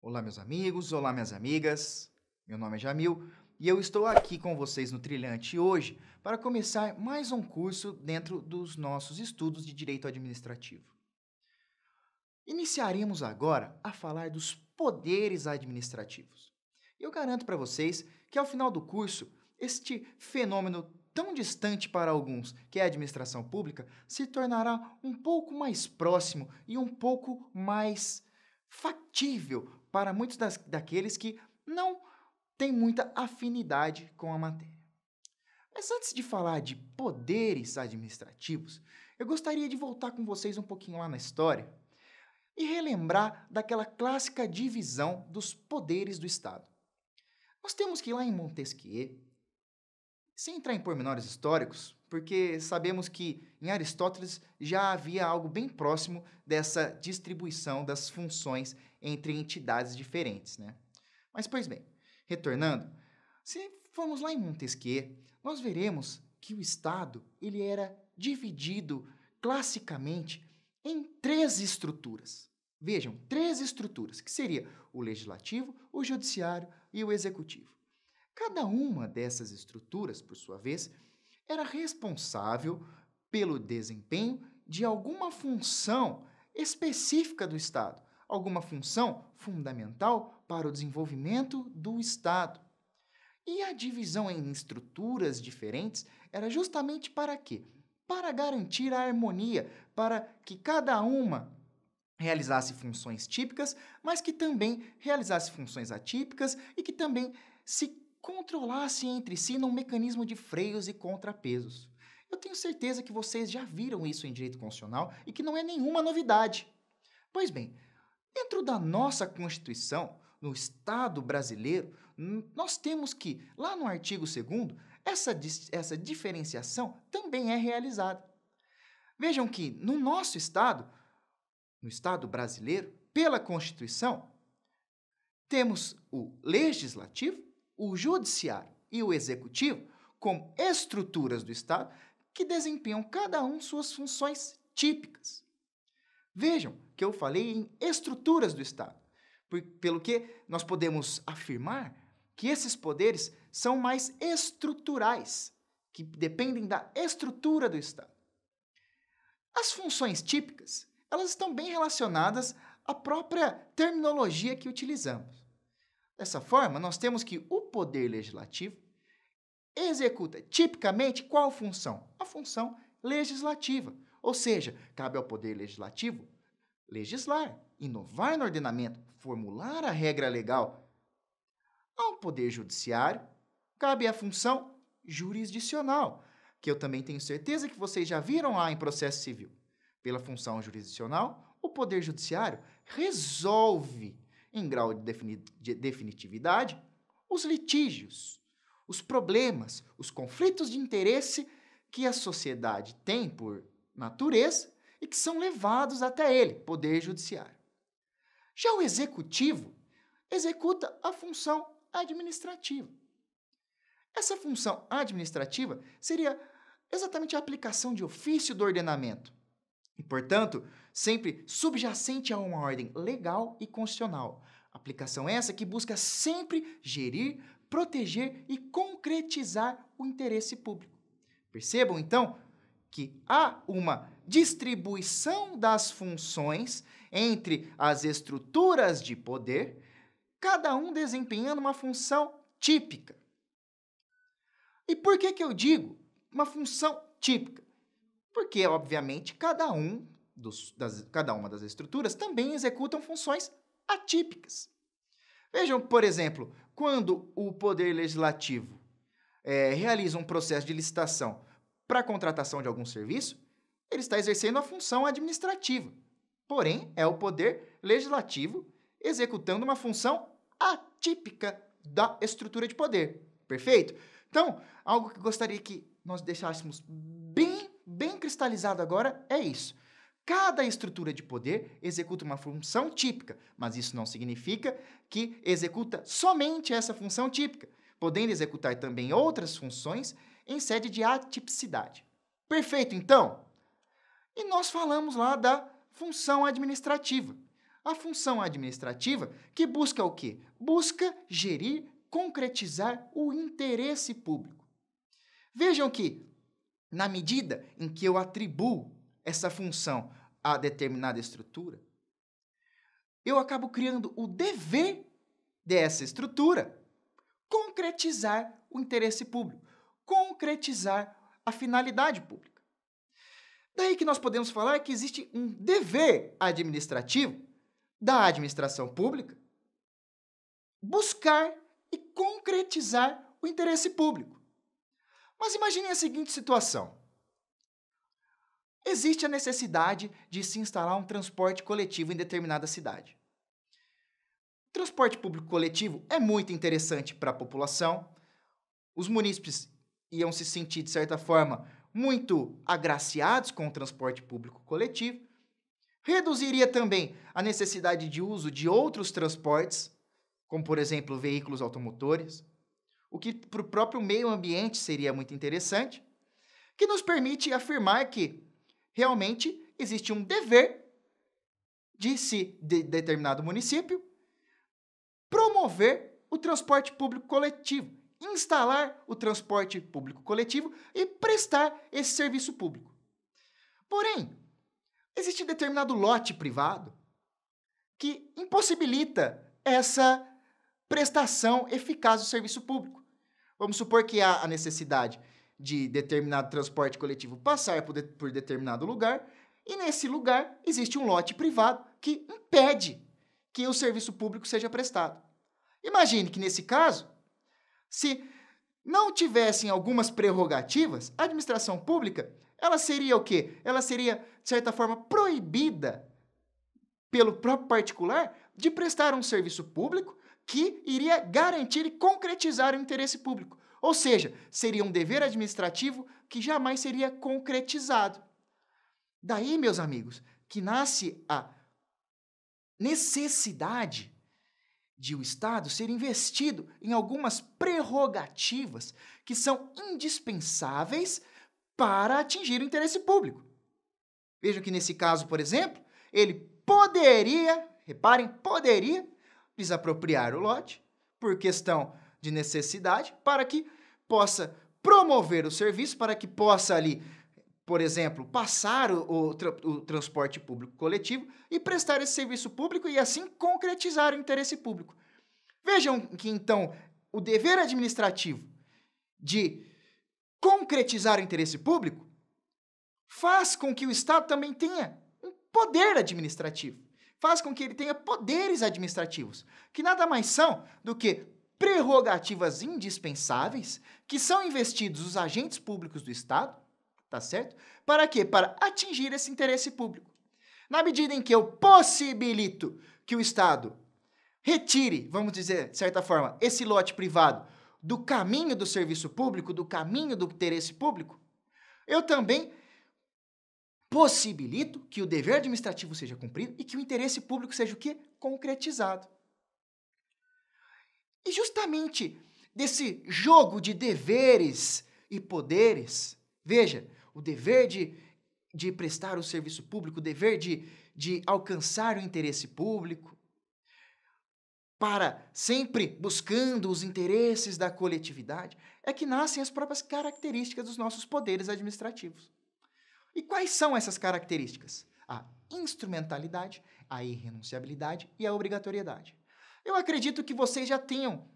Olá, meus amigos, olá, minhas amigas. Meu nome é Jamil e eu estou aqui com vocês no Trilhante hoje para começar mais um curso dentro dos nossos estudos de Direito Administrativo. Iniciaremos agora a falar dos poderes administrativos. Eu garanto para vocês que ao final do curso, este fenômeno tão distante para alguns, que é a administração pública, se tornará um pouco mais próximo e um pouco mais factível para muitos daqueles que não têm muita afinidade com a matéria. Mas antes de falar de poderes administrativos, eu gostaria de voltar com vocês um pouquinho lá na história e relembrar daquela clássica divisão dos poderes do Estado. Nós temos que ir lá em Montesquieu, sem entrar em pormenores históricos, porque sabemos que em Aristóteles já havia algo bem próximo dessa distribuição das funções entre entidades diferentes, né? Mas, pois bem, retornando, se formos lá em Montesquieu, nós veremos que o Estado ele era dividido classicamente em três estruturas. Vejam, três estruturas, que seria o legislativo, o judiciário e o executivo. Cada uma dessas estruturas, por sua vez, era responsável pelo desempenho de alguma função específica do Estado, alguma função fundamental para o desenvolvimento do Estado. E a divisão em estruturas diferentes era justamente para quê? Para garantir a harmonia, para que cada uma realizasse funções típicas, mas que também realizasse funções atípicas e que também se controlasse entre si num mecanismo de freios e contrapesos. Eu tenho certeza que vocês já viram isso em direito constitucional e que não é nenhuma novidade. Pois bem, dentro da nossa Constituição, no Estado brasileiro, nós temos que, lá no artigo 2º, essa diferenciação também é realizada. Vejam que no nosso Estado, no Estado brasileiro, pela Constituição, temos o legislativo, o judiciário e o executivo como estruturas do Estado que desempenham cada um suas funções típicas. Vejam que eu falei em estruturas do Estado, pelo que nós podemos afirmar que esses poderes são mais estruturais, que dependem da estrutura do Estado. As funções típicas, elas estão bem relacionadas à própria terminologia que utilizamos. Dessa forma, nós temos que o poder legislativo executa tipicamente qual função? A função legislativa. Ou seja, cabe ao poder legislativo legislar, inovar no ordenamento, formular a regra legal. Ao poder judiciário, cabe a função jurisdicional, que eu também tenho certeza que vocês já viram lá em processo civil. Pela função jurisdicional, o poder judiciário resolve em grau de definitividade, os litígios, os problemas, os conflitos de interesse que a sociedade tem por natureza e que são levados até ele, poder judiciário. Já o executivo executa a função administrativa. Essa função administrativa seria exatamente a aplicação de ofício do ordenamento e, portanto, sempre subjacente a uma ordem legal e constitucional. Aplicação essa que busca sempre gerir, proteger e concretizar o interesse público. Percebam, então, que há uma distribuição das funções entre as estruturas de poder, cada um desempenhando uma função típica. E por que eu digo uma função típica? Porque, obviamente, cada uma das estruturas também executam funções atípicas. Vejam, por exemplo, quando o Poder Legislativo realiza um processo de licitação para a contratação de algum serviço, ele está exercendo a função administrativa. Porém, é o Poder Legislativo executando uma função atípica da estrutura de poder. Perfeito? Então, algo que eu gostaria que nós deixássemos bem cristalizado agora é isso. Cada estrutura de poder executa uma função típica, mas isso não significa que executa somente essa função típica, podendo executar também outras funções em sede de atipicidade. Perfeito, então? E nós falamos lá da função administrativa. A função administrativa que busca o quê? Busca gerir, concretizar o interesse público. Vejam que, na medida em que eu atribuo essa função a determinada estrutura, eu acabo criando o dever dessa estrutura concretizar o interesse público, concretizar a finalidade pública. Daí que nós podemos falar que existe um dever administrativo da administração pública buscar e concretizar o interesse público. Mas imagine a seguinte situação. Existe a necessidade de se instalar um transporte coletivo em determinada cidade. O transporte público coletivo é muito interessante para a população. Os munícipes iam se sentir, de certa forma, muito agraciados com o transporte público coletivo. Reduziria também a necessidade de uso de outros transportes, como, por exemplo, veículos automotores, o que para o próprio meio ambiente seria muito interessante, que nos permite afirmar que realmente existe um dever de determinado município promover o transporte público coletivo, instalar o transporte público coletivo e prestar esse serviço público. Porém, existe determinado lote privado que impossibilita essa prestação eficaz do serviço público. Vamos supor que há a necessidade de determinado transporte coletivo passar por determinado lugar, e nesse lugar existe um lote privado que impede que o serviço público seja prestado. Imagine que, nesse caso, se não tivessem algumas prerrogativas, a administração pública, ela seria o quê? Ela seria, de certa forma, proibida pelo próprio particular de prestar um serviço público que iria garantir e concretizar o interesse público. Ou seja, seria um dever administrativo que jamais seria concretizado. Daí, meus amigos, que nasce a necessidade de o Estado ser investido em algumas prerrogativas que são indispensáveis para atingir o interesse público. Vejam que nesse caso, por exemplo, ele poderia, reparem, poderia desapropriar o lote por questão de necessidade para que possa promover o serviço, para que possa ali, por exemplo, passar o transporte público coletivo e prestar esse serviço público e assim concretizar o interesse público. Vejam que, então, o dever administrativo de concretizar o interesse público faz com que o Estado também tenha um poder administrativo, faz com que ele tenha poderes administrativos, que nada mais são do que prerrogativas indispensáveis que são investidos os agentes públicos do Estado, tá certo? Para quê? Para atingir esse interesse público. Na medida em que eu possibilito que o Estado retire, vamos dizer, de certa forma, esse lote privado do caminho do serviço público, do caminho do interesse público, eu também possibilito que o dever administrativo seja cumprido e que o interesse público seja o quê? Concretizado. E justamente desse jogo de deveres e poderes, veja, o dever de prestar o serviço público, o dever de alcançar o interesse público, para sempre buscando os interesses da coletividade, é que nascem as próprias características dos nossos poderes administrativos. E quais são essas características? A instrumentalidade, a irrenunciabilidade e a obrigatoriedade. Eu acredito que vocês já tenham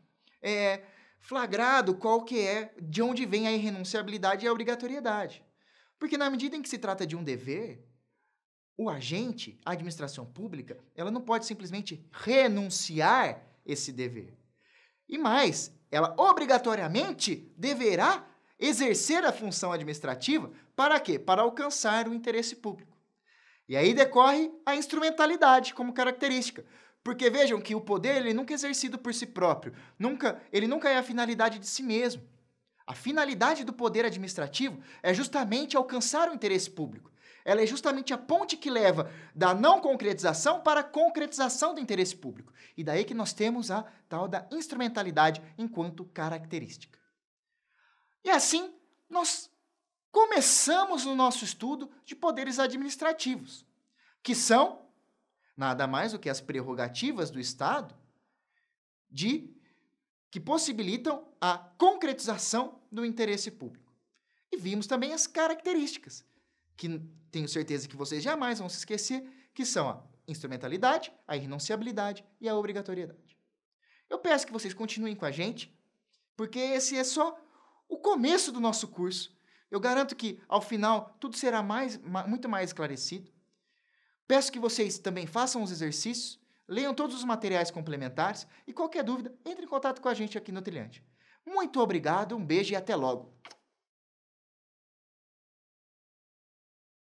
flagrado qual que é, de onde vem a irrenunciabilidade e a obrigatoriedade. Porque na medida em que se trata de um dever, o agente, a administração pública, ela não pode simplesmente renunciar esse dever. E mais, ela obrigatoriamente deverá exercer a função administrativa para quê? Para alcançar o interesse público. E aí decorre a instrumentalidade como característica. Porque vejam que o poder ele nunca é exercido por si próprio, ele nunca é a finalidade de si mesmo. A finalidade do poder administrativo é justamente alcançar o interesse público. Ela é justamente a ponte que leva da não concretização para a concretização do interesse público. E daí que nós temos a tal da instrumentalidade enquanto característica. E assim, nós começamos o nosso estudo de poderes administrativos, que são, nada mais do que as prerrogativas do Estado que possibilitam a concretização do interesse público. E vimos também as características, que tenho certeza que vocês jamais vão se esquecer, que são a instrumentalidade, a irrenunciabilidade e a obrigatoriedade. Eu peço que vocês continuem com a gente, porque esse é só o começo do nosso curso. Eu garanto que, ao final, tudo será muito mais esclarecido. Peço que vocês também façam os exercícios, leiam todos os materiais complementares e, qualquer dúvida, entre em contato com a gente aqui no Trilhante. Muito obrigado, um beijo e até logo!